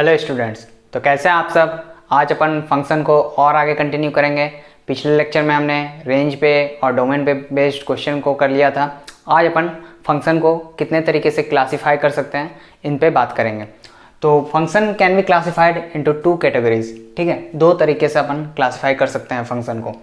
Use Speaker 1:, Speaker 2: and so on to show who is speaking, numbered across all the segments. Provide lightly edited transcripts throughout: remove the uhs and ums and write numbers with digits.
Speaker 1: Hello students, तो कैसे हैं आप सब। आज अपन फंक्शन को और आगे कंटिन्यू करेंगे। पिछले लेक्चर में हमने रेंज पे और डोमेन पे बेस्ड क्वेश्चन को कर लिया था। आज अपन फंक्शन को कितने तरीके से क्लासीफाई कर सकते हैं इन पे बात करेंगे। तो function can be classified into two categories. ठीक है, दो तरीके से अपन क्लासीफाई कर सकते हैं फंक्शन को,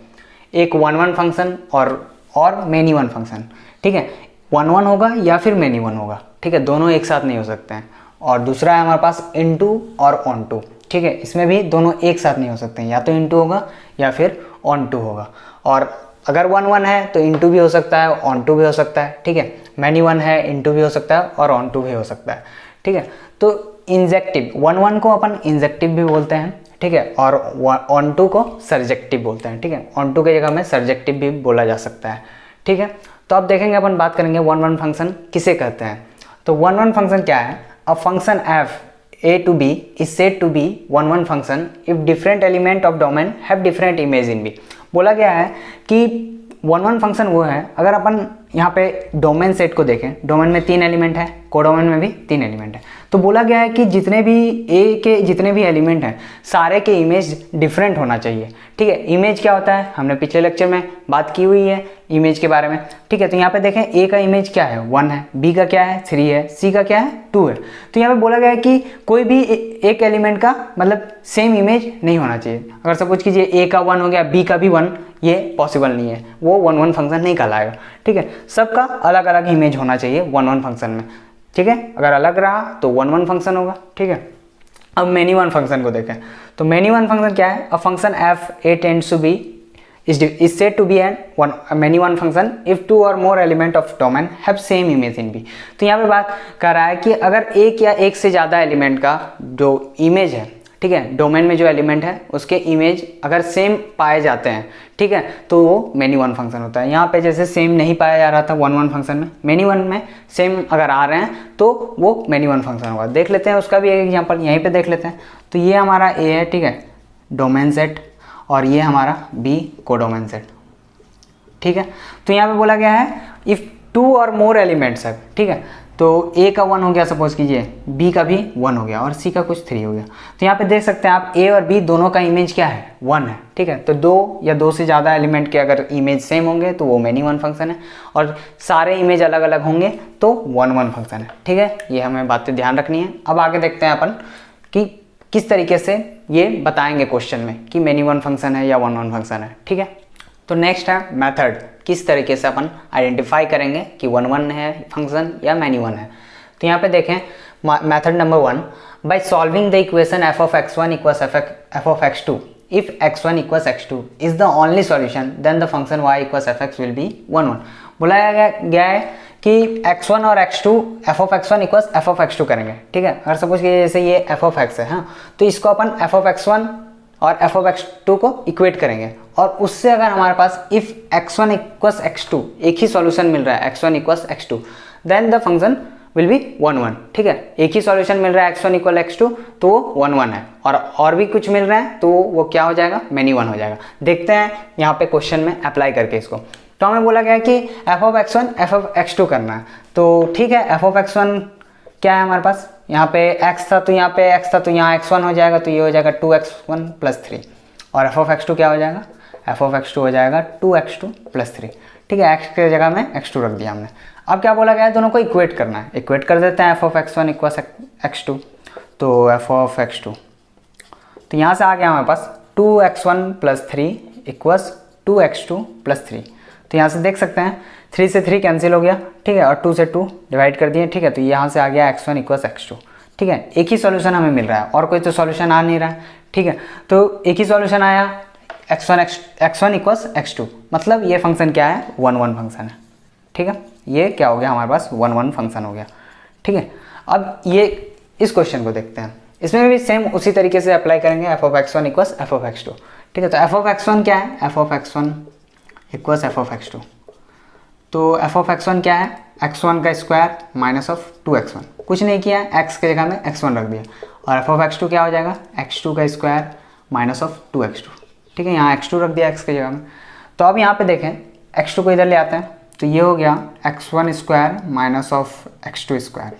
Speaker 1: एक वन वन फंक्शन और मेनी वन फंक्शन। ठीक है, वन वन होगा या फिर मेनी वन होगा। ठीक है, दोनों एक साथ नहीं हो सकते हैं। और दूसरा है हमारे पास इनटू और ऑन टू। ठीक है, इसमें भी दोनों एक साथ नहीं हो सकते हैं, या तो इनटू होगा या फिर ऑन टू होगा। और अगर वन वन है तो इनटू भी हो सकता है, ऑन टू भी हो सकता है। ठीक है, मैनी वन है, इनटू भी हो सकता है और ऑन टू भी हो सकता है। ठीक है, तो इंजेक्टिव वन वन को अपन इंजेक्टिव भी बोलते हैं। ठीक है, और ऑन टू को सर्जेक्टिव बोलते हैं। ठीक है, ऑन टू की जगह में सर्जेक्टिव भी बोला जा सकता है। ठीक है, तो अब देखेंगे अपन बात करेंगे वन वन फंक्शन किसे कहते हैं। तो वन वन फंक्शन क्या है? A function f a to b is said to be one one function if different element of domain have different image in b। बोला गया है कि वन वन फंक्शन वो है, अगर अपन यहाँ पे डोमेन सेट को देखें, डोमेन में 3 एलिमेंट है, कोडोमेन में भी 3 एलिमेंट है। तो बोला गया है कि जितने भी ए के जितने भी एलिमेंट हैं सारे के इमेज डिफरेंट होना चाहिए। ठीक है, इमेज क्या होता है हमने पिछले लेक्चर में बात की हुई है इमेज के बारे में। ठीक है, तो यहाँ पे देखें ए का इमेज क्या है 1 है, बी का क्या है 3 है, सी का क्या है 2 है। तो यहाँ पे बोला गया है कि कोई भी एक एलिमेंट का मतलब सेम इमेज नहीं होना चाहिए। अगर सपोज कीजिए ए का 1 हो गया, बी का भी 1, ये पॉसिबल नहीं है, वो वन वन फंक्शन नहीं कहलाएगा। ठीक है, सबका अलग अलग इमेज होना चाहिए वन वन फंक्शन में। ठीक है, अगर अलग रहा तो वन वन फंक्शन होगा। ठीक है, अब मेनी वन फंक्शन को देखें तो मेनी वन फंक्शन क्या है? A function f a tends to be is said to be many one function if two or more element of domain have same image in B। तो यहाँ पे बात कर रहा है कि अगर एक या एक से ज़्यादा एलिमेंट का जो इमेज है, ठीक है, डोमेन में जो एलिमेंट है उसके इमेज अगर सेम पाए जाते हैं, ठीक है, तो वो मेनी वन फंक्शन होता है। यहाँ पे जैसे सेम नहीं पाया जा रहा था वन वन फंक्शन में, मेनी वन में सेम अगर आ रहे हैं तो वो मेनी वन फंक्शन होगा। देख लेते हैं उसका भी एक एग्जाम्पल, यहीं पे देख लेते हैं। तो ये हमारा ए है, ठीक है, डोमेन सेट, और ये हमारा बी कोडोमेन सेट। ठीक है, तो यहाँ पे बोला गया है इफ़ टू और मोर एलिमेंट्स है। ठीक है, तो ए का 1 हो गया सपोज कीजिए, बी का भी 1 हो गया और सी का कुछ 3 हो गया। तो यहाँ पे देख सकते हैं आप ए और बी दोनों का इमेज क्या है 1 है। ठीक है, तो 2 या 2 से ज़्यादा एलिमेंट के अगर इमेज सेम होंगे तो वो मेनी वन फंक्शन है, और सारे इमेज अलग अलग होंगे तो वन वन फंक्शन है। ठीक है, ये हमें बातें ध्यान रखनी है। अब आगे देखते हैं अपन कि किस तरीके से ये बताएंगे क्वेश्चन में कि मेनी वन फंक्शन है या वन वन फंक्शन है। ठीक है, तो नेक्स्ट है मेथड, किस तरीके से अपन आइडेंटिफाई करेंगे कि वन वन है फंक्शन या मेनी वन है। तो यहाँ पे देखें method number 1, by solving the equation f of x1 equals f of x2 if x1 equals x2 is the only solution then the function y equals fx will be one one. बुलाया गया है कि x1 और x2 f of x1 equals f of x2 करेंगे। ठीक है, अगर suppose कि जैसे ये f ऑफ x है, हाँ, तो इसको अपन f ऑफ x1 और f ऑफ x2 को इक्वेट करेंगे, और उससे अगर हमारे पास इफ x1 इक्वल्स x2 एक ही सॉल्यूशन मिल रहा है x1 equals x2 then the function will be one one. ठीक है, एक ही सॉल्यूशन मिल रहा है x1 इक्वल x2 तो वो वन वन है, और भी कुछ मिल रहा है तो वो क्या हो जाएगा, मेनी वन हो जाएगा। देखते हैं यहाँ पे क्वेश्चन में अप्लाई करके इसको। तो हमें बोला गया है कि f of x1 f of x2 करना है। तो ठीक है, f ऑफ x1 क्या है हमारे पास, यहाँ पे x था तो यहाँ पे x था तो यहाँ x1 हो जाएगा, तो ये हो जाएगा 2x1 + 3, और f ऑफ x2 क्या हो जाएगा, f ऑफ x2 हो जाएगा 2x2 + 3। ठीक है, x के जगह में x2 रख दिया हमने। अब क्या बोला गया है, दोनों को इक्वेट करना है। इक्वेट कर देते हैं f of x1 equals x2, तो f ऑफ x2, तो यहाँ से आ गया हमारे पास 2x1 + 3 इक्वल्स 2x2 + 3। तो यहाँ से देख सकते हैं 3 से 3 कैंसिल हो गया, ठीक है, और 2 से 2 डिवाइड कर दिए। ठीक है, तो यहाँ से आ गया x1 इक्वल्स x2। ठीक है, एक ही सॉल्यूशन हमें मिल रहा है और कोई तो सॉल्यूशन आ नहीं रहा है। ठीक है, तो एक ही सॉल्यूशन आया x1 इक्वल्स x2, मतलब ये फंक्शन क्या है, वन वन फंक्शन है। ठीक है, ये क्या हो गया हमारे पास, वन वन फंक्शन हो गया। ठीक है, अब ये इस क्वेश्चन को देखते हैं, इसमें भी सेम उसी तरीके से अप्लाई करेंगे f of x1 equals f of x2। ठीक है, तो f ऑफ x1 क्या है, f of x1 equals f of x2। तो f ऑफ x1 क्या है, x1 का स्क्वायर माइनस ऑफ 2x1, कुछ नहीं किया, x के जगह में x1 रख दिया, और f ऑफ x2 क्या हो जाएगा, x2 का स्क्वायर माइनस ऑफ 2x2। ठीक है, यहाँ x2 रख दिया x के जगह में। तो अब यहाँ पे देखें x2 को इधर ले आते हैं, तो ये हो गया x1 square minus of x2 square.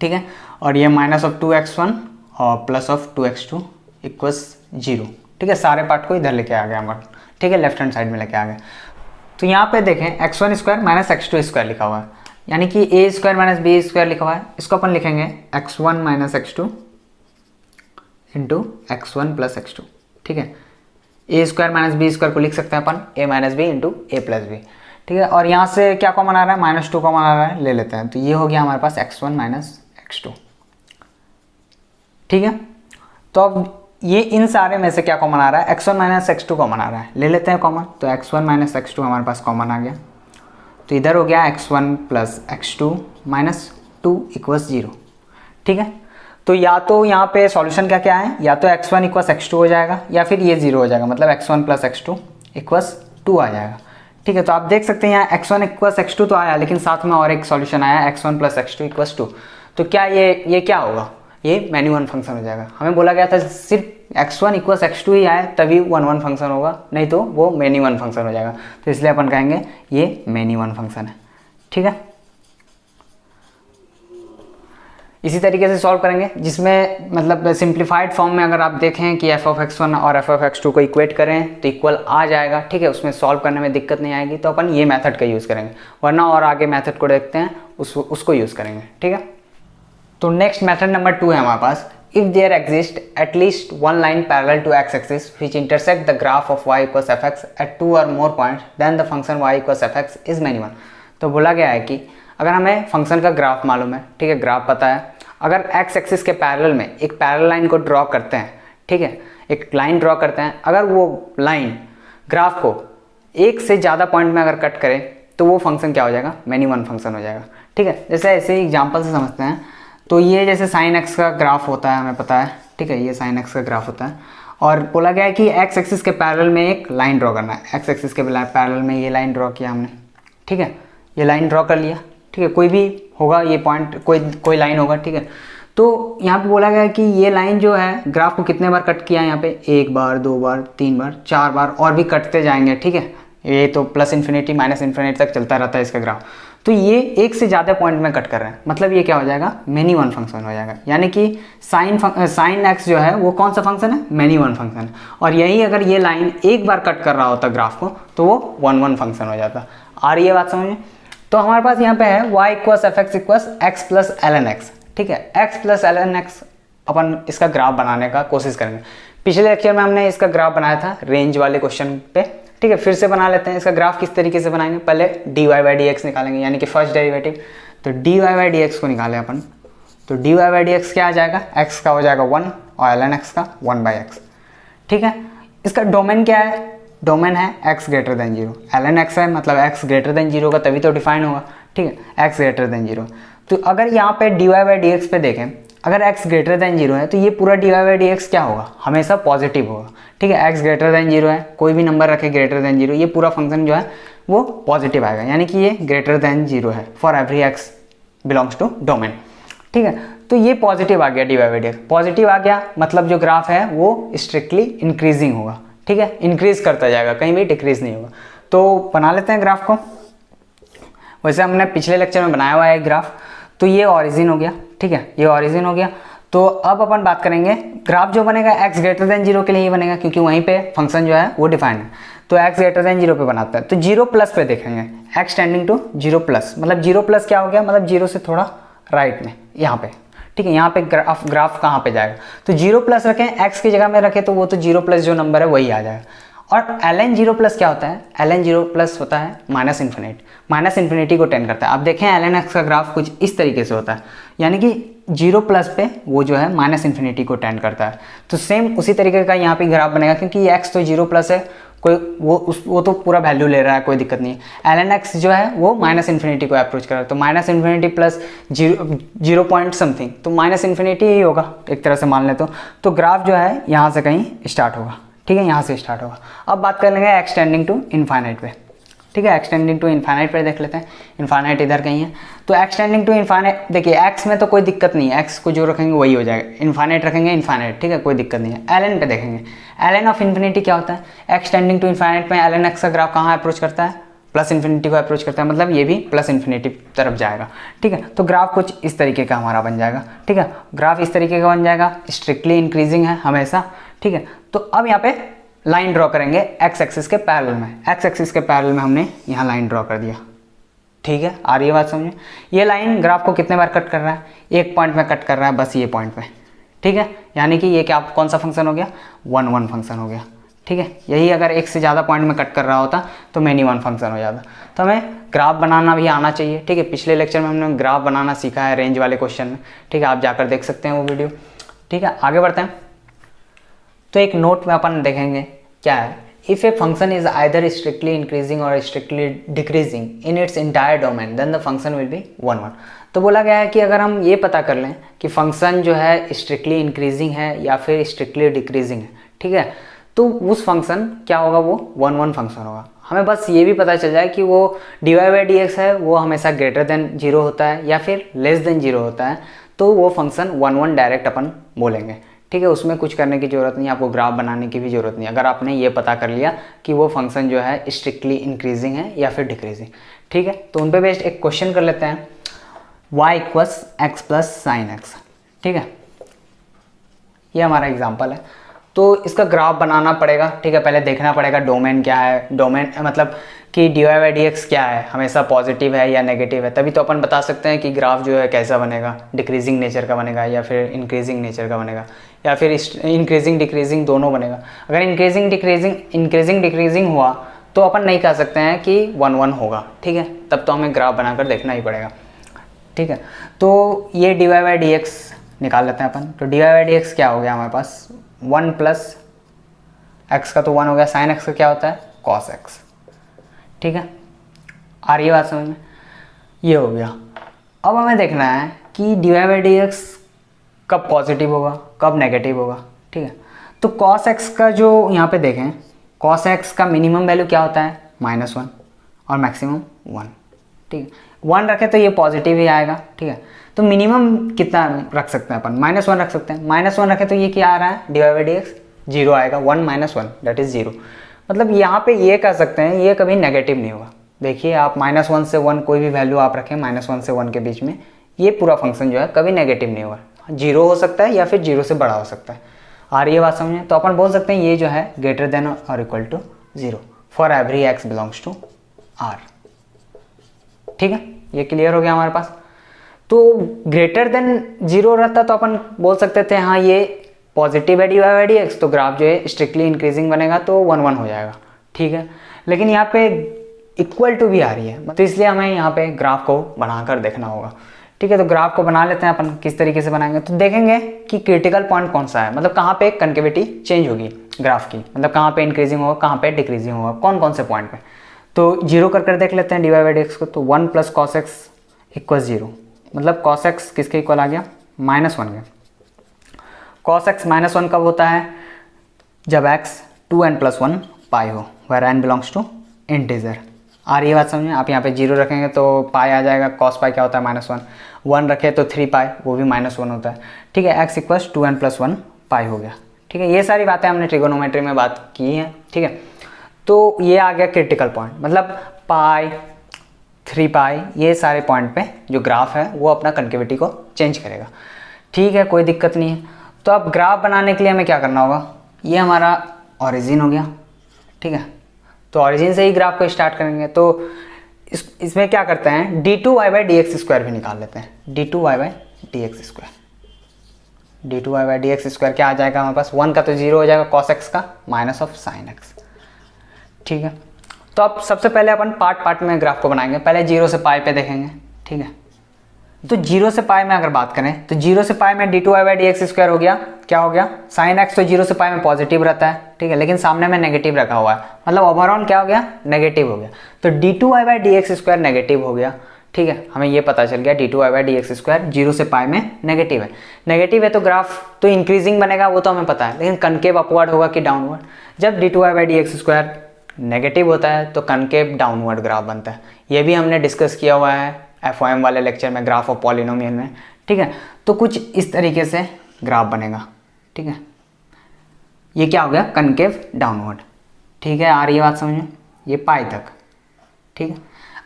Speaker 1: ठीक है, और ये माइनस ऑफ 2x1 और प्लस ऑफ 2x2 इक्वल्स 0। ठीक है, सारे पार्ट को इधर लेके आ गया हम, ठीक है, लेफ्ट हैंड साइड में लेके आ गए। तो यहाँ पे देखें x1 square minus x2 square लिखा हुआ है, यानी कि a square minus b square लिखा हुआ है। इसको अपन लिखेंगे x1 minus x2 into x1 plus x2। ठीक है, a square minus b square को लिख सकते हैं अपन a minus b into a plus b. ठीक है, और यहाँ से क्या कॉमन आ रहा है, -2 कॉमन आ रहा है, ले लेते हैं। तो ये हो गया हमारे पास x1 माइनस x2। ठीक है, तो अब ये इन सारे में से क्या कॉमन आ रहा है, x1 माइनस x2 कॉमन आ रहा है, ले लेते हैं कॉमन। तो x1 माइनस x2 हमारे पास कॉमन आ गया। तो इधर हो गया x1 plus x2 minus 2 equals 0। ठीक है, तो या तो यहाँ पे सॉल्यूशन क्या क्या है, या तो x1 इक्वल्स x2 हो जाएगा, या फिर ये 0 हो जाएगा, मतलब x1 प्लस x2 इक्वल्स 2 आ जाएगा। ठीक है, तो आप देख सकते हैं यहाँ x1 इक्वल्स x2 तो आया, लेकिन साथ में और एक सॉल्यूशन आया x1 प्लस x2 इक्वल्स 2। तो क्या ये क्या होगा, ये मेनी वन फंक्शन हो जाएगा। हमें बोला गया था सिर्फ x1 इक्वल्स x2 ही आए तभी वन फंक्शन होगा, नहीं तो वो मेनी वन फंक्शन हो जाएगा। तो इसलिए अपन कहेंगे ये मेनी वन फंक्शन है। ठीक है, इसी तरीके से सॉल्व करेंगे, जिसमें मतलब सिंप्लीफाइड फॉर्म में अगर आप देखें कि f(x1) और f(x2) को इक्वेट करें तो इक्वल आ जाएगा। ठीक है, उसमें सॉल्व करने में दिक्कत नहीं आएगी, तो अपन ये मेथड का यूज़ करेंगे, वरना और आगे मेथड को देखते हैं उसको यूज़ करेंगे। ठीक है, तो नेक्स्ट मेथड नंबर 2 है हमारे पास, if there exist at least one line parallel to x axis which intersect the graph of y equals fx at 2 और more points then the function y equals fx is many one. तो बोला गया है कि अगर हमें फंक्शन का graph मालूम है, ठीक है, ग्राफ पता है, अगर x एक्सिस के पैरेलल में एक पैरेलल लाइन को ड्रॉ करते हैं, ठीक है, एक लाइन ड्रॉ करते हैं, अगर वो लाइन ग्राफ को एक से ज़्यादा पॉइंट में अगर कट करे तो वो फंक्शन क्या हो जाएगा, मेनी वन फंक्शन हो जाएगा। ठीक है, जैसे ऐसे एग्जाम्पल से समझते हैं, तो ये जैसे sin x का ग्राफ होता है, हमें पता है, ठीक है, ये sin x का ग्राफ होता है, और बोला गया है कि x एक्सिस के पैरेलल में एक लाइन ड्रॉ करना है। x एक्सिस के पैरेलल में ये लाइन ड्रॉ किया हमने, ठीक है, ये लाइन ड्रॉ कर लिया। ठीक है, कोई भी होगा ये पॉइंट, कोई लाइन होगा। ठीक है, तो यहाँ पे बोला गया है कि ये लाइन जो है ग्राफ को कितने बार कट किया है, यहाँ पे 1 बार 2 बार 3 बार 4 बार और भी कटते जाएंगे। ठीक है, ये तो प्लस इन्फिनिटी माइनस इन्फिनिटी तक चलता रहता है इसका ग्राफ। तो ये एक से ज़्यादा पॉइंट में कट कर रहे हैं, मतलब ये क्या हो जाएगा, मेनी वन फंक्शन हो जाएगा। यानी कि साइन एक्स जो है वो कौन सा फंक्शन है, मेनी वन फंक्शन है। और यही अगर ये लाइन एक बार कट कर रहा होता ग्राफ को तो वो वन फंक्शन हो जाता। आ रही है बात समझ में? तो हमारे पास यहाँ पे है y equals F X equals X plus L N X. ठीक है, x plus L N X अपन इसका ग्राफ बनाने का कोशिश करेंगे। पिछले लेक्चर में हमने इसका ग्राफ बनाया था रेंज वाले क्वेश्चन पे। ठीक है, फिर से बना लेते हैं। इसका ग्राफ किस तरीके से बनाएंगे, पहले dy/dx निकालेंगे, यानी कि फर्स्ट डेरिवेटिव। तो dy/dx को निकाले अपन, तो dy/dx क्या आ जाएगा, x का हो जाएगा 1 और ln x का 1/x। ठीक है, इसका डोमेन क्या है, डोमेन है x greater than 0, ln x है मतलब x ग्रेटर देन 0 का तभी तो डिफाइन होगा। ठीक है, x ग्रेटर देन 0। तो अगर यहाँ पे dy/dx पे देखें, अगर x ग्रेटर देन 0 है तो ये पूरा dy/dx क्या होगा, हमेशा पॉजिटिव होगा। ठीक है, x ग्रेटर देन 0 है, कोई भी नंबर रखे ग्रेटर देन 0, ये पूरा फंक्शन जो है वो पॉजिटिव आएगा, यानी कि ये ग्रेटर देन 0 है for every x belongs to domain. ठीक है, तो ये पॉजिटिव आ गया, dy/dx पॉजिटिव आ गया, मतलब जो ग्राफ है वो स्ट्रिक्टली इंक्रीजिंग होगा। ठीक है, इंक्रीज करता जाएगा, कहीं भी डिक्रीज नहीं होगा। तो बना लेते हैं ग्राफ को, वैसे हमने पिछले लेक्चर में बनाया हुआ है ग्राफ। तो ये ऑरिजिन हो गया। ठीक है, ये ऑरिजिन हो गया। तो अब अपन बात करेंगे ग्राफ जो बनेगा x ग्रेटर देन 0 के लिए ही बनेगा, क्योंकि वहीं पे फंक्शन जो है वो डिफाइंड है। तो x ग्रेटर देन 0 पे बनाता है, तो 0 प्लस पे देखेंगे, x टेंडिंग टू 0 प्लस, मतलब 0 प्लस क्या हो गया, मतलब 0 से थोड़ा राइट में यहाँ पे। ठीक है, यहाँ पे ग्राफ कहाँ पे जाएगा, तो 0 प्लस रखें, x की जगह में रखें तो वो तो 0 प्लस जो नंबर है वही आ जाएगा। और ln 0 प्लस क्या होता है, ln 0 प्लस होता है माइनस इन्फिनिटी, माइनस इन्फिनिटी को टेंड करता है। आप देखें ln x का ग्राफ कुछ इस तरीके से होता है, यानी कि 0 प्लस पे वो जो है माइनस इन्फिनिटी को टेंड करता है। तो सेम उसी तरीके का यहाँ पे ग्राफ बनेगा, क्योंकि ये x तो 0 प्लस है, कोई वो तो पूरा वैल्यू ले रहा है, कोई दिक्कत नहीं है। ln x जो है वो माइनस इन्फिनिटी को अप्रोच कर रहा है, तो minus infinity plus 0 point something, तो माइनस इन्फिनिटी ही होगा एक तरह से मान ले तो ग्राफ जो है यहाँ से कहीं स्टार्ट होगा। ठीक है, यहाँ से स्टार्ट होगा। अब बात कर लेंगे x टेंडिंग टू इन्फाइनाइट पे। ठीक है, x टेंडिंग टू इन्फाइनाइट पे देख लेते हैं, इन्फाइनाइट इधर कहीं है। तो x टेंडिंग टू इन्फाइनाइट, देखिए x में तो कोई दिक्कत नहीं है, x को जो रखेंगे वही हो जाएगा, इन्फाइनाइट रखेंगे इन्फाइनाइट। ठीक है, कोई दिक्कत नहीं है। ln पे देखेंगे, ln ऑफ इन्फिनिटी क्या होता है, x टेंडिंग टू इन्फाइनाइट में ln x का ग्राफ कहाँ अप्रोच करता है, प्लस इन्फिनिटी को अप्रोच करता है, मतलब ये भी प्लस इन्फिनिटी तरफ जाएगा। ठीक है, तो ग्राफ कुछ इस तरीके का हमारा बन जाएगा। ठीक है, ग्राफ इस तरीके का बन जाएगा, स्ट्रिक्टली इंक्रीजिंग है हमेशा। ठीक है, तो अब यहाँ पे लाइन ड्रॉ करेंगे एक्स एक्सिस के पैरेलल में। एक्स एक्सिस के पैरेलल में हमने यहाँ लाइन ड्रॉ कर दिया। ठीक है, आ रही है बात समझे? ये लाइन ग्राफ को कितने बार कट कर रहा है? एक पॉइंट में कट कर रहा है, बस ये पॉइंट पे। ठीक है, यानी कि ये क्या कौन सा फंक्शन हो गया? 1 1 फंक्शन हो गया। ठीक है, यही अगर एक से ज़्यादा पॉइंट में कट कर रहा होता तो मैनी 1 फंक्शन हो जाता। तो हमें ग्राफ बनाना भी आना चाहिए। ठीक है, पिछले लेक्चर में हमने ग्राफ बनाना सीखा है रेंज वाले क्वेश्चन में। ठीक है, आप जाकर देख सकते हैं वो वीडियो। ठीक है, आगे बढ़ते हैं। तो एक नोट में अपन देखेंगे क्या है, if a function is either strictly increasing और strictly decreasing in its entire domain then the function will be 1 1। तो बोला गया है कि अगर हम ये पता कर लें कि फंक्शन जो है स्ट्रिक्टली इंक्रीजिंग है या फिर स्ट्रिक्टली डिक्रीजिंग है, ठीक है, तो उस फंक्शन क्या होगा? वो 1 1 फंक्शन होगा। हमें बस ये भी पता चल जाए कि वो dy/dx है वो हमेशा ग्रेटर देन 0 होता है या फिर लेस देन 0 होता है, तो वो फंक्शन 1 1 डायरेक्ट अपन बोलेंगे। ठीक है, उसमें कुछ करने की ज़रूरत नहीं, आपको ग्राफ बनाने की भी ज़रूरत नहीं, अगर आपने ये पता कर लिया कि वो फंक्शन जो है स्ट्रिक्टली इंक्रीजिंग है या फिर डिक्रीजिंग। ठीक है, तो उन पे बेस्ड एक क्वेश्चन कर लेते हैं, y = x + sin x। ठीक है, ये हमारा एग्जाम्पल है। तो इसका ग्राफ बनाना पड़ेगा। ठीक है, पहले देखना पड़ेगा डोमेन क्या है, डोमेन मतलब कि dy/dx क्या है, हमेशा पॉजिटिव है या नेगेटिव है, तभी तो अपन बता सकते हैं कि ग्राफ जो है कैसा बनेगा, डिक्रीजिंग नेचर का बनेगा या फिर इंक्रीजिंग नेचर का बनेगा या फिर इंक्रीजिंग डिक्रीजिंग दोनों बनेगा। अगर इंक्रीजिंग डिक्रीजिंग हुआ तो अपन नहीं कह सकते हैं कि 1 1 होगा। ठीक है, तब तो हमें ग्राफ बनाकर देखना ही पड़ेगा। ठीक है, तो ये dy/dx निकाल लेते हैं अपन। तो dy/dx क्या हो गया हमारे पास? 1 + x का तो 1 हो गया, sin x का क्या होता है? cos x। ठीक है, आ रही है बात समझ में? ये हो गया। अब हमें देखना है कि dy/dx कब पॉजिटिव होगा कब नेगेटिव होगा। ठीक है, तो cos x का जो यहाँ पे देखें, cos x का मिनिमम वैल्यू क्या होता है? -1 और मैक्सिमम 1। ठीक है, 1 रखे तो ये पॉजिटिव ही आएगा। ठीक है, तो मिनिमम कितना रख सकते हैं अपन? -1 रख सकते हैं। -1 रखे तो ये क्या आ रहा है? dy/dx 0 आएगा। 1 - 1 दैट इज़ 0। मतलब यहाँ पे ये कह सकते हैं ये कभी नेगेटिव नहीं होगा। देखिए आप -1 से 1 कोई भी वैल्यू आप रखें -1 से 1 के बीच में, ये पूरा फंक्शन जो है कभी नेगेटिव नहीं होगा। 0 हो सकता है या फिर 0 से बड़ा हो सकता है। आ रही है बात समझ में? तो अपन बोल सकते हैं ये जो है ग्रेटर देन और equal to 0 for every x belongs to r। ठीक है, ये क्लियर हो गया हमारे पास। तो ग्रेटर देन 0 रहता तो अपन बोल सकते थे हाँ ये पॉजिटिव है dy/dx, तो ग्राफ जो है स्ट्रिक्टली इंक्रीजिंग बनेगा तो 1 1 हो जाएगा। ठीक है, लेकिन यहाँ पे इक्वल टू भी आ रही है, तो इसलिए हमें यहाँ पे ग्राफ को बनाकर देखना होगा। ठीक है, तो ग्राफ को बना लेते हैं अपन। किस तरीके से बनाएंगे तो देखेंगे कि क्रिटिकल पॉइंट कौन सा है, मतलब कहाँ पे कन्केविटी चेंज होगी ग्राफ की, मतलब कहाँ पे इंक्रीजिंग होगा कहाँ पे डिक्रीजिंग होगा, कौन कौन से पॉइंट पे। तो 0 कर देख लेते हैं dy/dx को। तो 1 + cos x = 0, मतलब cos x किसके इक्वल आ गया? -1 के। cos x -1 कब होता है? जब x 2n + 1 पाई हो, where n belongs to integer। आ रही है बात समझ में? आप यहाँ पे 0 रखेंगे तो पाई आ जाएगा। cos पाई क्या होता है? -1। 1 रखे तो 3 पाई, वो भी -1 होता है। ठीक है, x = 2n + 1 पाई हो गया। ठीक है, ये सारी बातें हमने ट्रिगोनोमेट्री में बात की हैं। ठीक है, तो ये आ गया क्रिटिकल पॉइंट, मतलब पाई 3 पाई, ये सारे पॉइंट पे जो ग्राफ है वो अपना कन्केविटी को चेंज करेगा। ठीक है, कोई दिक्कत नहीं है। तो अब ग्राफ बनाने के लिए हमें क्या करना होगा? ये हमारा ओरिजिन हो गया। ठीक है, तो ओरिजिन से ही ग्राफ को स्टार्ट करेंगे। तो इसमें क्या करते हैं? d2y/dx² भी निकाल लेते हैं। d2y/dx², d2y/dx² क्या आ जाएगा हमारे पास? 1 का तो 0 हो जाएगा cos x का, -sin x। ठीक है, तो अब सबसे पहले अपन पार्ट में ग्राफ को बनाएंगे। पहले 0 से पाई पे देखेंगे। ठीक है, तो 0 से पाई में अगर बात करें तो 0 से पाई में d2y/dx² हो गया। क्या हो गया? sin x तो 0 से पाई में पॉजिटिव रहता है। ठीक है, लेकिन सामने में नेगेटिव रखा हुआ है, मतलब ओवरऑल क्या हो गया? नेगेटिव हो गया। तो d2y/dx² नेगेटिव हो गया। ठीक है, हमें ये पता चल गया d2y/dx² 0 से पाई में नेगेटिव है। नेगेटिव है तो ग्राफ तो इंक्रीजिंग बनेगा, वो तो हमें पता है, लेकिन कनकेव अपवर्ड होगा कि डाउनवर्ड? जब d2y/dx² नेगेटिव होता है तो कनकेव डाउनवर्ड ग्राफ बनता है। ये भी हमने डिस्कस किया हुआ है FOM वाले लेक्चर में, ग्राफ ऑफ पॉलिनोमियल में। ठीक है, तो कुछ इस तरीके से ग्राफ बनेगा। ठीक है, ये क्या हो गया? Concave downward. ठीक है, आ रही है बात समझ में? ये पाई तक। ठीक है।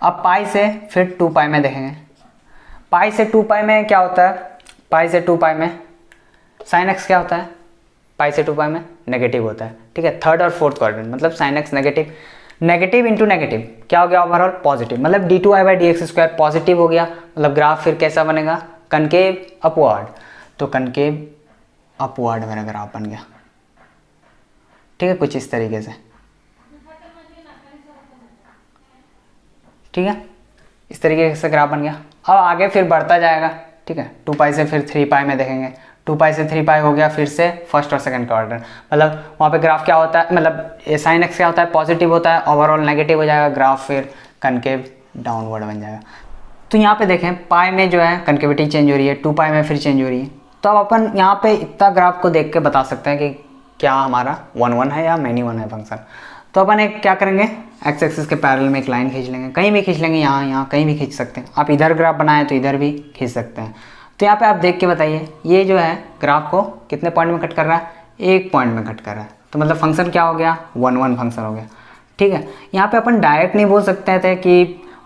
Speaker 1: अब पाई से फिर 2 पाई में देखेंगे। पाई से 2 पाई में क्या होता है, पाई से 2 पाई में साइन एक्स क्या होता है, पाई से 2 पाई में नेगेटिव होता है, ठीक है। थर्ड और फोर्थ क्वाड्रेंट मतलब sine x negative, negative into negative क्या हो गया ओवरऑल पॉजिटिव, मतलब d2i/dx² पॉजिटिव हो गया। मतलब ग्राफ फिर कैसा बनेगा, कनकेव अपवर्ड, तो कनकेव अपवर्ड मेरा ग्राफ बन गया, ठीक है, कुछ इस तरीके से, ठीक है, इस तरीके से ग्राफ बन गया। अब आगे फिर बढ़ता जाएगा, ठीक है। 2 पाई से फिर 3 पाई में देखेंगे, 2 पाई से 3 पाई हो गया, फिर से फर्स्ट और सेकंड क्वाड्रेंट, मतलब वहाँ पे ग्राफ क्या होता है, मतलब ये साइन एक्स क्या होता है, पॉजिटिव होता है, ओवरऑल नेगेटिव हो जाएगा, ग्राफ फिर कनकेव डाउनवर्ड बन जाएगा। तो यहाँ पे देखें पाई में जो है कनकेविटी चेंज हो रही है, 2 पाई में फिर चेंज हो रही है। तो अब अपन यहाँ पे इतना ग्राफ को देख के बता सकते हैं कि क्या हमारा 1 है या मैनी 1 है फंक्शन। तो अपन एक क्या करेंगे, एक्स एक्सिस के पैरेलल में एक लाइन खींच लेंगे, कहीं भी खींच लेंगे, यहाँ कहीं भी खींच सकते हैं। आप इधर ग्राफ बनाए तो इधर भी खींच सकते हैं। तो यहाँ पे आप देख के बताइए ये जो है ग्राफ को कितने पॉइंट में कट कर रहा है, 1 पॉइंट में कट कर रहा है। तो मतलब फंक्शन क्या हो गया, 1 फंक्शन हो गया, ठीक है। यहाँ पे अपन डायरेक्ट नहीं बोल सकते थे कि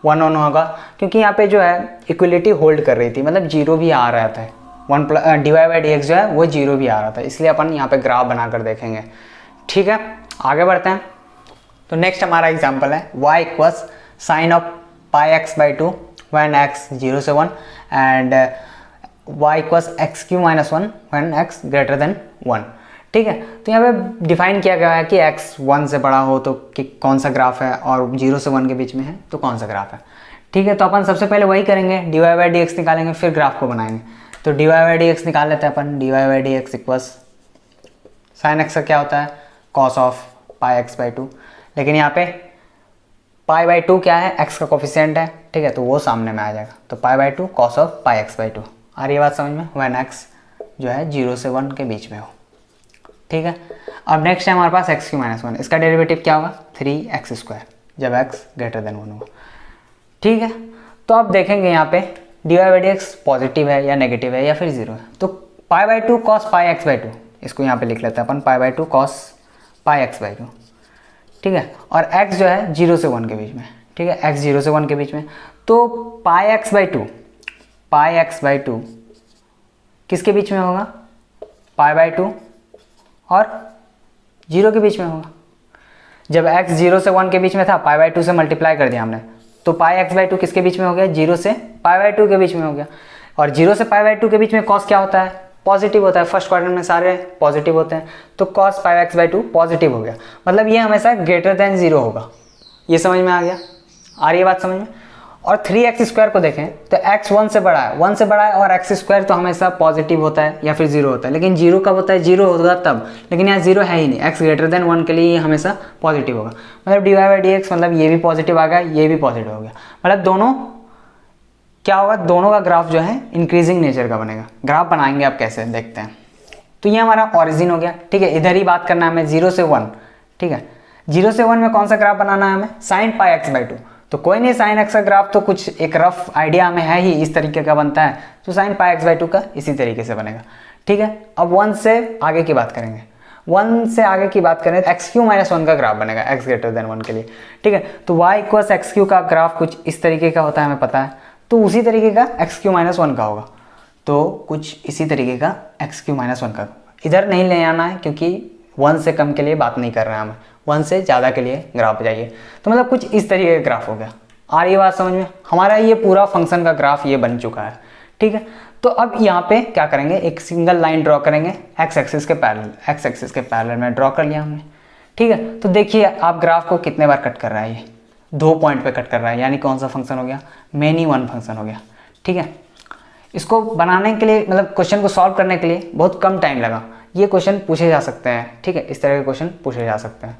Speaker 1: 1 होगा, क्योंकि यहाँ पे जो है इक्वलिटी होल्ड कर रही थी, मतलब 0 भी आ रहा था, 1 dy/dx जो है वो 0 भी आ रहा था, इसलिए अपन यहाँ पे ग्राफ बनाकर देखेंगे, ठीक है। आगे बढ़ते हैं। तो नेक्स्ट हमारा एग्जाम्पल है y equals sine of πx/2 when x 0 से 1 and y equals x³ - 1 when x greater than 1, ठीक है। तो यहाँ पे डिफाइन किया गया है कि x 1 से बड़ा हो तो कि कौन सा ग्राफ है, और 0 से 1 के बीच में है तो कौन सा ग्राफ है, ठीक है। तो अपन सबसे पहले वही करेंगे, dy/dx निकालेंगे, फिर ग्राफ को बनाएंगे। तो dy/dx निकाल लेते हैं अपन, dy/dx इक्वल्स साइन एक्स का क्या होता है, कॉस ऑफ πx/2, लेकिन यहाँ पे π/2 क्या है, x का कोफिशिएंट है, ठीक है, तो वो सामने में आ जाएगा। तो π/2 कॉस ऑफ πx/2, आ रही है बात समझ में, व्हेन x जो है 0 से 1 के बीच में हो, ठीक है। अब नेक्स्ट है हमारे पास x³ - 1, इसका डेरिवेटिव क्या होगा, 3x² जब x ग्रेटर देन 1 होगा, ठीक है। तो अब देखेंगे यहाँ पे dy/dx पॉजिटिव है या नेगेटिव है या फिर 0 है। तो π/2 cos πx/2, इसको यहाँ पे लिख लेते हैं अपन, π/2 cos πx/2, ठीक है। और x जो है 0 से 1 के बीच में, ठीक है, x 0 से 1 के बीच में। तो πx/2 किसके बीच में होगा, π/2 और 0 के बीच में होगा। जब x 0 से 1 के बीच में था, π/2 से मल्टीप्लाई कर दिया हमने, तो πx/2 किसके बीच में हो गया, 0 से π/2 के बीच में हो गया। और 0 से π/2 के बीच में cos क्या होता है, पॉजिटिव होता है, फर्स्ट क्वाड्रेंट में सारे पॉजिटिव होते हैं, तो cos πx/2 पॉजिटिव हो गया, मतलब ये हमेशा ग्रेटर देन 0 होगा। ये समझ में आ गया, आ रही है बात समझ में। और 3x² को देखें तो x 1 से बड़ा है, 1 से बड़ा है, और x² तो हमेशा पॉजिटिव होता है या फिर 0 होता है, लेकिन 0 कब होता है, 0 होगा तब, लेकिन यहाँ 0 है ही नहीं, x ग्रेटर देन 1 के लिए ये हमेशा पॉजिटिव होगा। मतलब dy/dx मतलब ये भी पॉजिटिव आ गया, ये भी पॉजिटिव हो गया, मतलब दोनों क्या होगा, दोनों का ग्राफ जो है इंक्रीजिंग नेचर का बनेगा। ग्राफ बनाएंगे आप कैसे देखते हैं। तो ये हमारा ओरिजिन हो गया, ठीक है, इधर ही बात करना है हमें 0 से 1, ठीक है। 0 से 1 में कौन सा ग्राफ बनाना है हमें, साइन πx/2, तो कोई नहीं, साइन एक्स का ग्राफ तो कुछ एक रफ आइडिया हमें है ही, इस तरीके का बनता है, तो साइन πx/2 का इसी तरीके से बनेगा, ठीक है। अब 1 से आगे की बात करेंगे, 1 से आगे की बात करें तो x³ - 1 का ग्राफ बनेगा, x ग्रेटर देन 1 के लिए, ठीक है। तो y इक्वल्स x³ का ग्राफ कुछ इस तरीके का होता है, हमें पता है, तो उसी तरीके का x³ - 1 का होगा, तो कुछ इसी तरीके का x³ - 1 का, इधर नहीं ले आना है क्योंकि 1 से कम के लिए बात नहीं कर रहे हैं हमें, 1 से ज़्यादा के लिए ग्राफ चाहिए। तो मतलब कुछ इस तरीके का ग्राफ हो गया, आ रही है बात समझ में। हमारा ये पूरा फंक्शन का ग्राफ ये बन चुका है, ठीक है। तो अब यहाँ पे क्या करेंगे, एक सिंगल लाइन ड्रॉ करेंगे x एक्सिस के पैरेलल में ड्रॉ कर लिया हमने, ठीक है। तो देखिए आप ग्राफ को कितने बार कट कर रहा है, ये 2 पॉइंट पे कट कर रहा है, यानी कौन सा फंक्शन हो गया, मैनी 1 फंक्शन हो गया, ठीक है। इसको बनाने के लिए मतलब क्वेश्चन को सॉल्व करने के लिए बहुत कम टाइम लगा, ये क्वेश्चन पूछे जा सकते हैं, ठीक है, इस तरह के क्वेश्चन पूछे जा सकते हैं।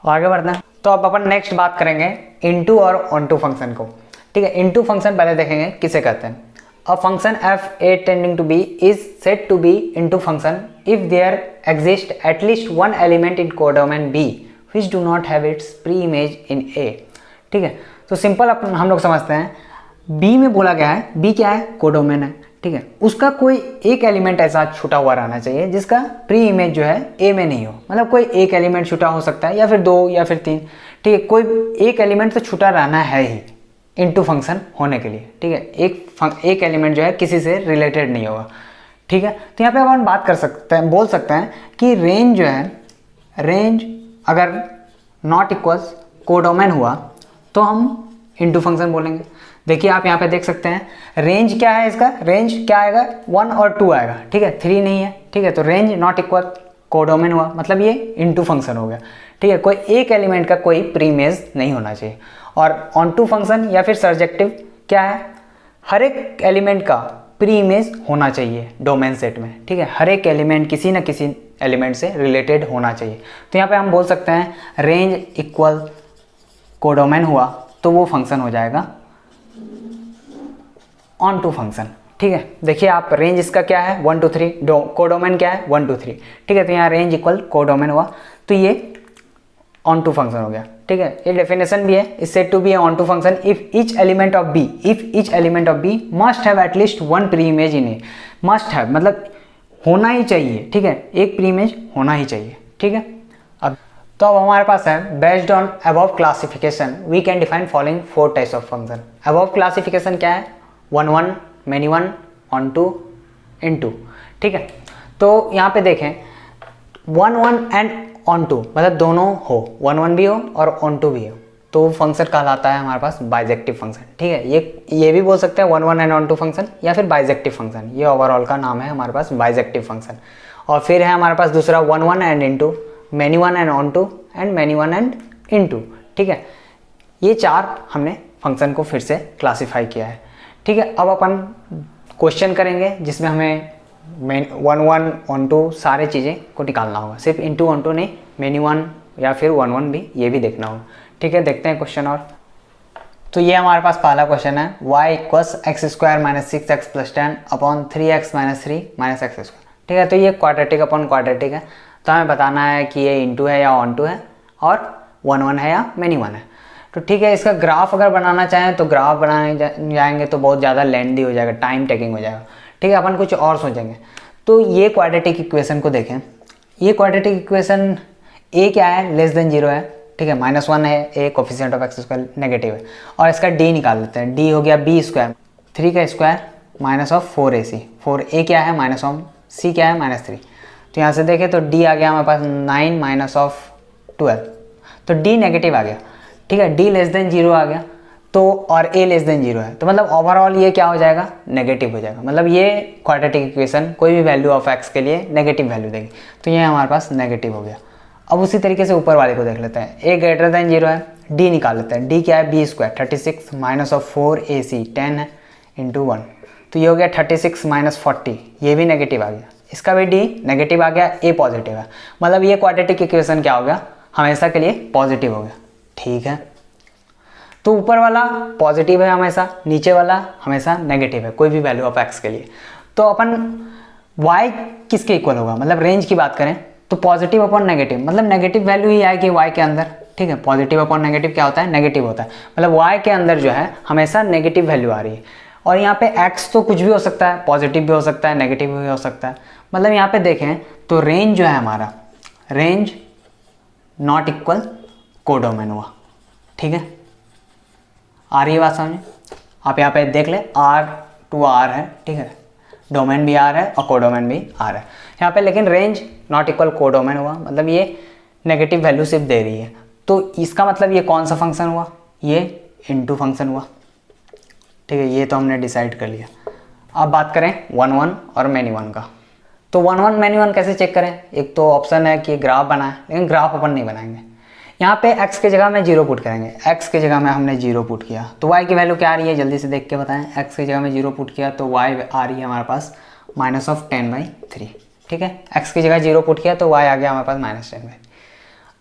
Speaker 1: आगे बढ़ते हैं, तो अब अपन नेक्स्ट बात करेंगे इनटू और ऑनटू फंक्शन को, ठीक है। इनटू फंक्शन पहले देखेंगे किसे कहते हैं। A function f(a) tending to b is said to be into function if there exist at least one element in codomain b which do not have its pre-image in a, ठीक है। तो simple अपन हम लोग समझते हैं, b में बोला गया है, b क्या है, कोडोमेन है, ठीक है। उसका कोई एक एलिमेंट ऐसा छुटा हुआ रहना चाहिए जिसका प्री इमेज जो है a में नहीं हो, मतलब कोई एक एलिमेंट छुटा हो सकता है या फिर 2 या फिर 3, ठीक है, कोई एक एलिमेंट तो छूटा रहना है ही इनटू फंक्शन होने के लिए, ठीक है, एक एलिमेंट जो है किसी से रिलेटेड नहीं होगा, ठीक है। तो यहाँ पे अपन बात कर सकते हैं, बोल सकते हैं कि रेंज जो है, रेंज अगर नॉट इक्वल्स कोडोमेन हुआ तो हम इनटू फंक्शन बोलेंगे। देखिए आप यहाँ पे देख सकते हैं रेंज क्या है, इसका रेंज क्या आएगा, 1 और 2 आएगा, ठीक है, 3 नहीं है, ठीक है। तो रेंज नॉट इक्वल कोडोमेन हुआ, मतलब ये इनटू फंक्शन हो गया, ठीक है। कोई एक एलिमेंट का कोई प्रीमेज नहीं होना चाहिए। और ऑन टू फंक्शन या फिर सर्जेक्टिव क्या है, हर एक एलिमेंट का प्री इमेज होना चाहिए डोमेन सेट में, ठीक है। हर एक एलिमेंट किसी न किसी एलिमेंट से रिलेटेड होना चाहिए। तो यहाँ पे हम बोल सकते हैं रेंज इक्वल कोडोमेन हुआ तो वो फंक्शन हो जाएगा ऑन टू फंक्शन, ठीक है। देखिए आप रेंज इसका क्या है 1 2 3, कोडोमेन क्या है 1 2 3, ठीक है। तो यहाँ रेंज इक्वल कोडोमेन हुआ तो ये ऑन टू फंक्शन हो गया, ठीक है। ये डेफिनेशन भी है, is said to be onto function if each element of b must have at least one preimage in a, must have मतलब होना ही चाहिए, ठीक है, एक प्री इमेज होना ही चाहिए, ठीक है। अब तो अब हमारे पास है based on above classification we can define following 4 types of function. Above classification क्या है, 1 1, many 1, onto, into, ठीक है। तो यहाँ पे देखें 1 1 एंड ऑन टू मतलब दोनों हो, 1 1 भी हो और ऑन टू भी हो तो फंक्शन कहलाता है हमारे पास बाइजेक्टिव फंक्शन, ठीक है। ये भी बोल सकते हैं 1 1 एंड ऑन टू फंक्शन या फिर बाइजेक्टिव फंक्शन, ये ओवरऑल का नाम है हमारे पास बाइजेक्टिव फंक्शन। और फिर है हमारे पास दूसरा 1 1 and into, many 1 and onto and many 1 and into, ठीक है। ये 4 हमने फंक्शन को फिर से क्लासीफाई किया है, ठीक है। अब अपन क्वेश्चन करेंगे जिसमें हमें 1 1 ऑन टू सारे चीज़ें को निकालना होगा, सिर्फ इनटू ऑन टू नहीं, मैनी 1 या फिर 1 1 भी ये भी देखना होगा, ठीक है। देखते हैं क्वेश्चन। और तो ये हमारे पास पहला क्वेश्चन है y equals x² - 6x + 10 upon 3x - 3 - x², ठीक है। तो ये क्वाड्रेटिक अपॉन क्वाड्रेटिक है, तो हमें बताना है कि ये इनटू है या ऑन टू है और 1 1 है या मैनी 1 है। तो ठीक है, इसका ग्राफ अगर बनाना चाहें तो ग्राफ बनाने जाएंगे तो बहुत ज़्यादा लेंथी हो जाएगा, टाइम टेकिंग हो जाएगा, ठीक है। अपन कुछ और सोचेंगे। तो ये क्वाड्रेटिक इक्वेशन को देखें, ये क्वाड्रेटिक इक्वेशन a क्या है, लेस देन 0 है, ठीक है, -1 है, a coefficient of x² negative है। और इसका d निकाल लेते हैं, d हो गया b², 3 का square minus of 4ac, 4a क्या है माइनस ऑफ c क्या है -3। तो यहाँ से देखें तो d आ गया हमारे पास 9 माइनस ऑफ 12, तो d नेगेटिव आ गया, ठीक है। d लेस देन 0 आ गया तो, और a लेस देन 0 है तो मतलब ओवरऑल ये क्या हो जाएगा, नेगेटिव हो जाएगा। मतलब ये क्वाड्रेटिक इक्वेशन कोई भी वैल्यू ऑफ x के लिए नेगेटिव वैल्यू देगी, तो ये हमारे पास नेगेटिव हो गया। अब उसी तरीके से ऊपर वाले को देख लेते हैं, a ग्रेटर देन 0 है, d निकाल लेते हैं, d क्या है b² 36 माइनस ऑफ 4ac 10 है इंटू 1, तो ये हो गया 36 माइनस 40, ये भी नेगेटिव आ गया, इसका भी d नेगेटिव आ गया, a पॉजिटिव है, मतलब ये क्वाड्रेटिक इक्वेशन क्या हो गया, हमेशा के लिए पॉजिटिव हो गया, ठीक है। तो ऊपर वाला पॉजिटिव है हमेशा, नीचे वाला हमेशा नेगेटिव है कोई भी वैल्यू ऑफ x के लिए। तो अपन y किसके इक्वल होगा, मतलब रेंज की बात करें तो पॉजिटिव अपॉन नेगेटिव, मतलब नेगेटिव वैल्यू ही आएगी y के अंदर, ठीक है। पॉजिटिव अपॉन नेगेटिव क्या होता है, नेगेटिव होता है, मतलब y के अंदर जो है हमेशा नेगेटिव वैल्यू आ रही है। और यहाँ पे x तो कुछ भी हो सकता है, पॉजिटिव भी हो सकता है, नेगेटिव भी हो सकता है। मतलब यहाँ पे देखें तो रेंज जो है हमारा, रेंज नॉट इक्वल कोडोमेन हुआ, ठीक है। आ रही है बात समझ, आप यहाँ पे देख ले R टू R है, ठीक है, डोमेन भी R है और कोडोमेन भी R है यहाँ पे, लेकिन रेंज नॉट इक्वल कोडोमेन हुआ, मतलब ये नेगेटिव वैल्यू सिर्फ दे रही है। तो इसका मतलब ये कौन सा फंक्शन हुआ, ये इनटू फंक्शन हुआ, ठीक है, ये तो हमने डिसाइड कर लिया। अब बात करें 1 1 और मैनी 1 का, तो 1 1 मैनी 1 कैसे चेक करें, एक तो ऑप्शन है कि ग्राफ बनाएं, लेकिन ग्राफ अपन नहीं बनाएंगे। यहाँ पे x के जगह में 0 पुट करेंगे, x के जगह में हमने 0 पुट किया तो y की वैल्यू क्या आ रही है, जल्दी से देख के बताएं। x के जगह में 0 पुट किया तो y आ रही है हमारे पास -10/3, ठीक है। x की जगह 0 पुट किया तो y आ गया हमारे पास -10/3।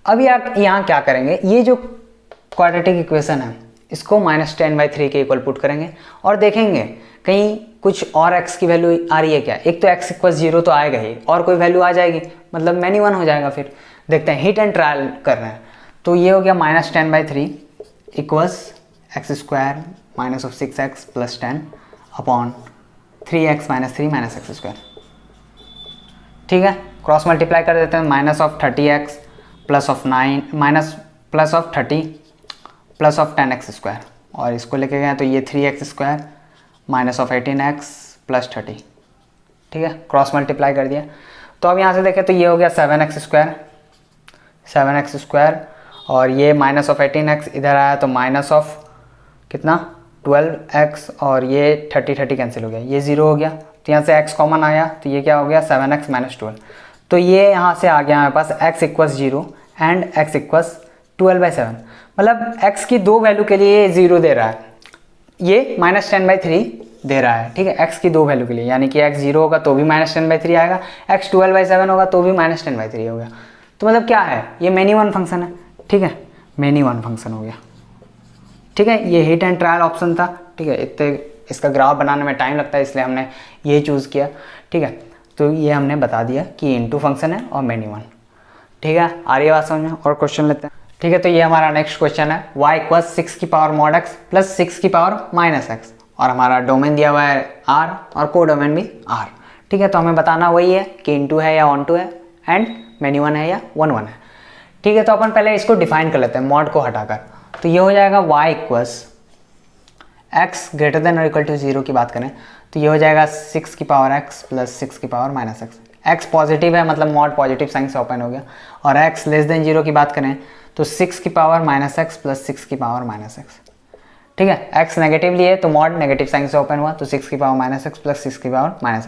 Speaker 1: अभी आप यहाँ क्या करेंगे, ये जो क्वाड्रेटिक इक्वेशन है इसको -10/3 के इक्वल पुट करेंगे और देखेंगे कहीं कुछ और x की वैल्यू आ रही है क्या। एक तो x इक्वल 0 तो आएगा ही, और कोई वैल्यू आ जाएगी, मतलब मैनी 1 हो जाएगा। फिर देखते हैं, हिट एंड ट्रायल कर रहे हैं। तो ये हो गया -10/3 equals x² minus of 6x + 10 upon 3x - 3 - x², ठीक है। क्रॉस मल्टीप्लाई कर देते हैं, -30x + 9 - plus of 30 plus of 10x², और इसको लेके गए तो ये 3x² minus of 18x plus 30, ठीक है, क्रॉस मल्टीप्लाई कर दिया। तो अब यहाँ से देखें तो ये हो गया 7x², और ये माइनस ऑफ 18x इधर आया तो माइनस ऑफ कितना 12x, और ये 30 कैंसिल हो गया, ये 0 हो गया, तो यहाँ से x कॉमन आया तो ये क्या हो गया 7x माइनस 12। तो ये यहाँ से आ गया हमारे पास x equals 0 and x equals 12/7, मतलब x की दो वैल्यू के लिए ये 0 दे रहा है, ये -10/3 दे रहा है, ठीक है, x की दो वैल्यू के लिए, यानी कि x 0 होगा तो भी -10/3 आएगा, x 12/7 होगा तो भी -10/3 होगा। तो मतलब क्या है, ये मेनी वन फंक्शन है, ठीक है, मेनी वन फंक्शन हो गया, ठीक है। ये हिट एंड ट्रायल ऑप्शन था, ठीक है, इतने इसका ग्राफ बनाने में टाइम लगता है इसलिए हमने ये चूज़ किया, ठीक है। तो ये हमने बता दिया कि इनटू फंक्शन है और मेनी वन, ठीक है। आ रही है बात समझ में? और क्वेश्चन लेते हैं, ठीक है। तो ये हमारा नेक्स्ट क्वेश्चन है, y इक्वल 6 की पावर mod x प्लस 6 की पावर -x, और हमारा डोमेन दिया हुआ है r और को डोमेन भी r, ठीक है। तो हमें बताना वही है कि इनटू है या ऑन टू है, एंड मेनी वन है या वन वन है, ठीक है। तो अपन पहले इसको डिफाइन कर लेते हैं मॉड को हटाकर, तो ये हो जाएगा y equals x greater than और इक्वल टू 0 की बात करें तो ये हो जाएगा 6 की पावर x प्लस 6 की पावर -x, x पॉजिटिव है मतलब मॉड पॉजिटिव साइन से ओपन हो गया, और x लेस देन 0 की बात करें तो 6 की पावर -x प्लस 6 की पावर -x, ठीक है। x नेगेटिवली है तो मॉड नेगेटिव साइन से ओपन हुआ, तो 6 की पावर -x प्लस 6 की पावर -x,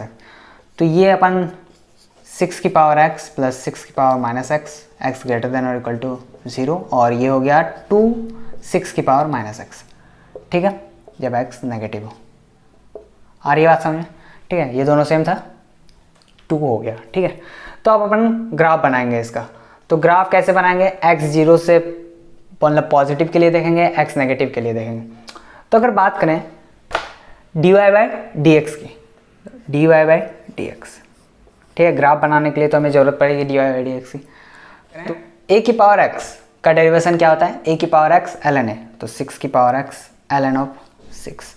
Speaker 1: तो ये अपन 6 की पावर x प्लस 6 की power -x, x greater than और इक्वल टू 0, और ये हो गया 2 6 की पावर -x, ठीक है, जब x नेगेटिव हो। आ रही है बात समझ, ठीक है। ये दोनों सेम था, 2 हो गया, ठीक है। तो अब अपन ग्राफ बनाएंगे इसका, तो ग्राफ कैसे बनाएंगे, x 0 से मतलब पॉजिटिव के लिए देखेंगे, x नेगेटिव के लिए देखेंगे। तो अगर बात करें dy/dx की, dy/dx, ठीक है, ग्राफ बनाने के लिए तो हमें ज़रूरत पड़ेगी dy/dx की। तो a की पावर x का डेरिवेशन क्या होता है, a की पावर x ln a, तो 6 की पावर x ln ऑफ 6,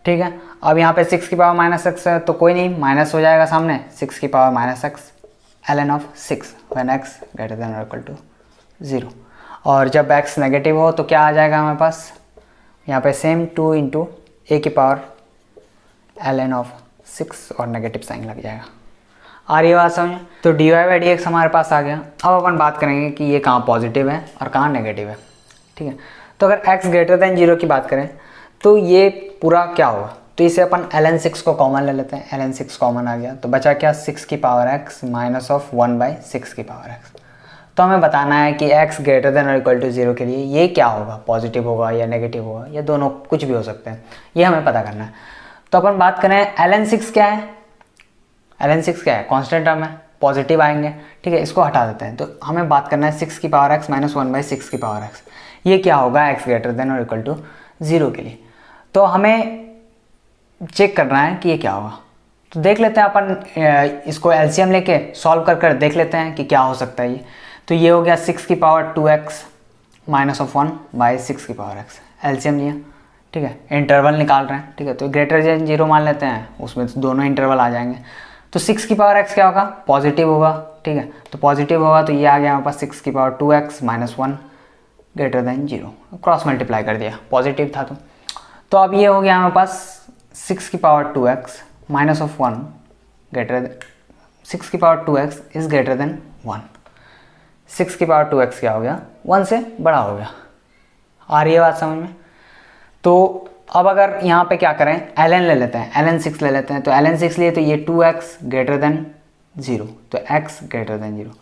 Speaker 1: ठीक है। अब यहाँ पे 6 की पावर -x है तो कोई नहीं, माइनस हो जाएगा सामने, 6 की power -x ln of 6 when x greater than और इक्वल टू 0, और जब x नेगेटिव हो तो क्या आ जाएगा हमारे पास, यहाँ पे सेम 2 इंटू a की पावर ln ऑफ 6 और नेगेटिव साइन लग जाएगा। आ रही है बात समझ? तो dy/dx हमारे पास आ गया। अब अपन बात करेंगे कि ये कहाँ पॉजिटिव है और कहाँ नेगेटिव है, ठीक है। तो अगर x ग्रेटर देन 0 की बात करें तो ये पूरा क्या होगा, तो इसे अपन ln 6 को कॉमन ले लेते हैं, ln 6 कॉमन आ गया तो बचा क्या 6 की पावर x माइनस ऑफ 1/6 की पावर x। तो हमें बताना है कि x ग्रेटर देन और इक्वल टू 0 के लिए ये क्या होगा, पॉजिटिव होगा या नेगेटिव होगा, या दोनों कुछ भी हो सकते हैं, ये हमें पता करना है। तो अपन बात करें ln 6 क्या है, ln 6 क्या है, कांस्टेंट टर्म है, पॉजिटिव आएंगे, ठीक है, इसको हटा देते हैं। तो हमें बात करना है 6 की पावर x माइनस 1/6 की पावर x, ये क्या होगा x ग्रेटर देन और इक्वल टू 0 के लिए। तो हमें चेक करना है कि ये क्या होगा, तो देख लेते हैं अपन इसको एलसीएम लेके सॉल्व कर देख लेते हैं कि क्या हो सकता है ये। तो ये हो गया 6 की पावर 2x माइनस ऑफ 1/6 की पावर x, एलसीएम लिया, ठीक है, इंटरवल निकाल रहे हैं, ठीक है। तो ग्रेटर देन 0 मान लेते हैं, उसमें दोनों इंटरवल आ जाएंगे। तो 6 की पावर x क्या होगा, पॉजिटिव होगा, ठीक है, तो पॉजिटिव होगा तो ये आ गया हमारे पास 6 की power 2x minus 1 greater than 0, cross multiply कर दिया, पॉजिटिव था तो अब ये हो गया हमारे पास 6 की power 2x minus of 1 greater 6 की power 2x is greater than 1, 6 की पावर 2x क्या हो गया 1 से बड़ा हो गया। आ रही है बात समझ में? तो अब अगर यहाँ पे क्या करें, ln ले लेते हैं, ln 6 ले लेते हैं, तो ln 6 लिए तो ये 2x ग्रेटर देन 0, तो x ग्रेटर देन 0,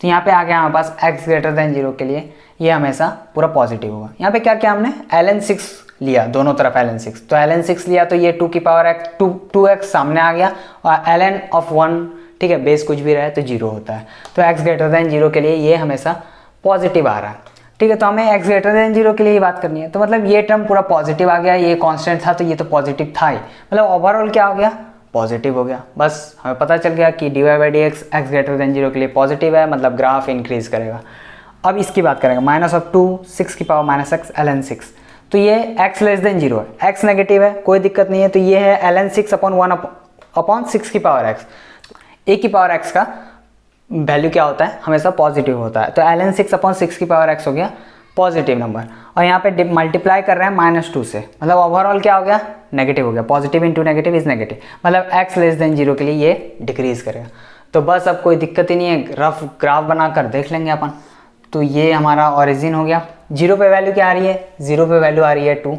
Speaker 1: तो यहाँ पे आ गया हमारे पास x ग्रेटर देन 0 के लिए ये हमेशा पूरा पॉजिटिव होगा। यहाँ पे क्या किया हमने, ln 6 लिया, दोनों तरफ ln 6, तो ln 6 लिया तो ये 2 की पावर x 2x सामने आ गया, और ln ऑफ 1, ठीक है, बेस कुछ भी रहे तो 0 होता है, तो x ग्रेटर देन 0 के लिए ये हमेशा पॉजिटिव आ रहा है, ठीक है। तो हमें x ग्रेटर देन 0 के लिए ही बात करनी है, तो मतलब ये टर्म पूरा पॉजिटिव आ गया, ये कांस्टेंट था तो ये तो पॉजिटिव था ही, मतलब ओवरऑल क्या हो गया, पॉजिटिव हो गया। बस हमें पता चल गया कि dy/dx x ग्रेटर देन 0 के लिए पॉजिटिव है, मतलब ग्राफ इंक्रीज करेगा। अब इसकी बात करेंगे, माइनस ऑफ 2 6 की पावर माइनस x ln 6, तो ये x लेस देन 0 है, x नेगेटिव है, कोई दिक्कत नहीं है, तो ये है ln 6 अपॉन 1 अपॉन 6 की पावर x, a की पावर x का वैल्यू क्या होता है, हमेशा पॉजिटिव होता है। तो ln 6/6 की पावर x हो गया पॉजिटिव नंबर, और यहाँ पे मल्टीप्लाई कर रहे हैं -2 से, मतलब ओवरऑल क्या हो गया, नेगेटिव हो गया। Positive into negative is negative, मतलब x लेस देन 0 के लिए ये डिक्रीज करेगा। तो बस अब कोई दिक्कत ही नहीं है, रफ ग्राफ बनाकर देख लेंगे अपन। तो ये हमारा ओरिजिन हो गया। 0 पे वैल्यू क्या आ रही है, 0 पे वैल्यू आ रही है 2,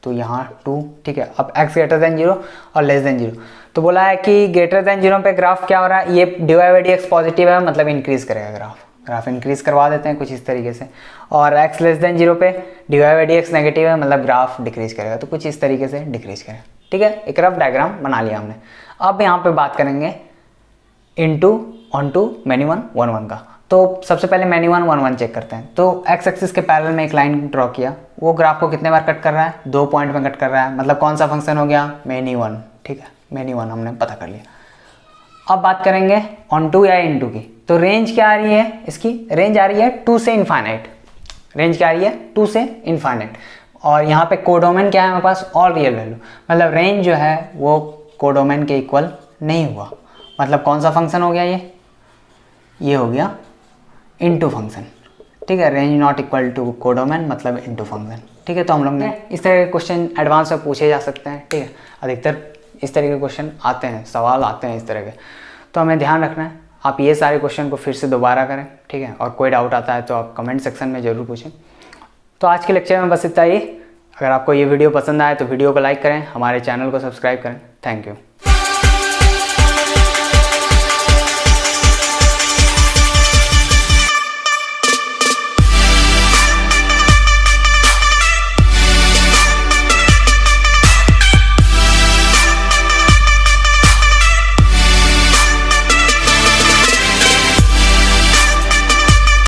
Speaker 1: तो यहाँ 2, ठीक है। अब x ग्रेटर देन 0 और लेस देन 0, तो बोला है कि ग्रेटर देन 0 पे ग्राफ क्या हो रहा है, ये dy/dx पॉजिटिव है, मतलब इंक्रीज करेगा ग्राफ इंक्रीज करवा देते हैं कुछ इस तरीके से। और x लेस देन 0 पे dy/dx नेगेटिव है, मतलब ग्राफ डिक्रीज करेगा, तो कुछ इस तरीके से डिक्रीज करेगा, ठीक है। एक रफ डायग्राम बना लिया हमने। अब यहाँ पे बात करेंगे इनटू ऑनटू many1 1 का। तो सबसे पहले many1 1 चेक करते हैं। तो x एक्सिस के पैरेलल में एक लाइन ड्रॉ किया, वो ग्राफ को कितने बार कट कर रहा है, 2 पॉइंट में कट कर रहा है, मतलब कौन सा फंक्शन हो गया, many1, ठीक है। many1 हमने पता कर लिया। अब बात करेंगे ऑनटू या इनटू की। तो रेंज क्या आ रही है, इसकी रेंज आ रही है 2 से इनफाइनाइट। रेंज क्या आ रही है, 2 से इनफाइनाइट। और यहाँ पे कोडोमेन क्या है हमारे पास, ऑल रियल वैल्यू, मतलब रेंज जो है वो कोडोमेन के इक्वल नहीं हुआ। मतलब कौन सा फंक्शन हो गया, ये हो गया इनटू फंक्शन, ठीक है। Range not equal to codomain, मतलब इनटू फंक्शन, ठीक है। तो हम लोग ने इस तरह के क्वेश्चन एडवांस में पूछे जा सकते हैं, ठीक है। अधिकतर इस तरह के क्वेश्चन आते हैं, सवाल आते हैं इस तरह के, तो हमें ध्यान रखना है। आप ये सारे क्वेश्चन को फिर से दोबारा करें, ठीक है। और कोई डाउट आता है तो आप कमेंट सेक्शन में ज़रूर पूछें। तो आज के लेक्चर में बस इतना ही। अगर आपको ये वीडियो पसंद आए तो वीडियो को लाइक करें, हमारे चैनल को सब्सक्राइब करें। Thank you.